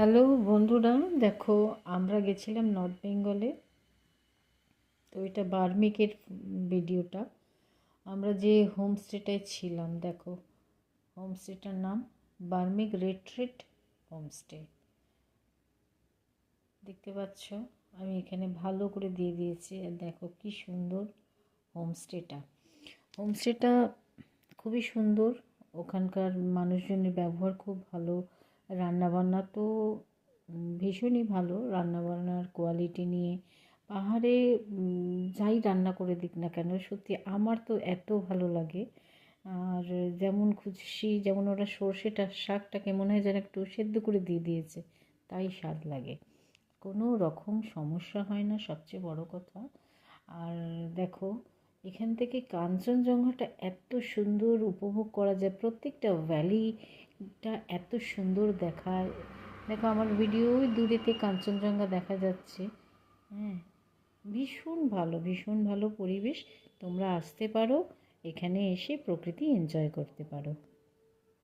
Hello বন্ধুরা, দেখো আমরা গেছিলাম নর্থ বেঙ্গলে। তো এটা বার্মিকের ভিডিওটা। আমরা যে হোমস্টেটায় ছিলাম, দেখো হোমস্টেটার নাম বার্মিক রিট্রিট হোমস্টে। দেখতে পাচ্ছ, আমি এখানে ভালো করে দিয়ে দিয়েছি। আর দেখো কি সুন্দর হোমস্টেটা। হোমস্টেটা খুবই সুন্দর। ওখানকার মানুষজনের ব্যবহার খুব ভালো। রান্নাবান্না তো ভীষণই ভালো। রান্নাবান্নার কোয়ালিটি নিয়ে পাহাড়ে যাই রান্না করে দিক না কেন, সত্যি আমার তো এত ভালো লাগে। আর যেমন খুশি, যেমন ওরা সর্ষেটা শাকটাকে মনে হয় যেন একটু সেদ্ধ করে দিয়ে দিয়েছে, তাই স্বাদ লাগে। কোনো রকম সমস্যা হয় না, সবচেয়ে বড় কথা। আর দেখো, এখান থেকে কাঞ্চনজঙ্ঘাটা এত সুন্দর উপভোগ করা যায়। প্রত্যেকটা ভ্যালিটা এত সুন্দর দেখায়। দেখো আমার ভিডিওই দূরেতে কাঞ্চনজঙ্ঘা দেখা যাচ্ছে। হ্যাঁ, ভীষণ ভালো, ভীষণ ভালো পরিবেশ। তোমরা আসতে পারো, এখানে এসে প্রকৃতি এনজয় করতে পারো।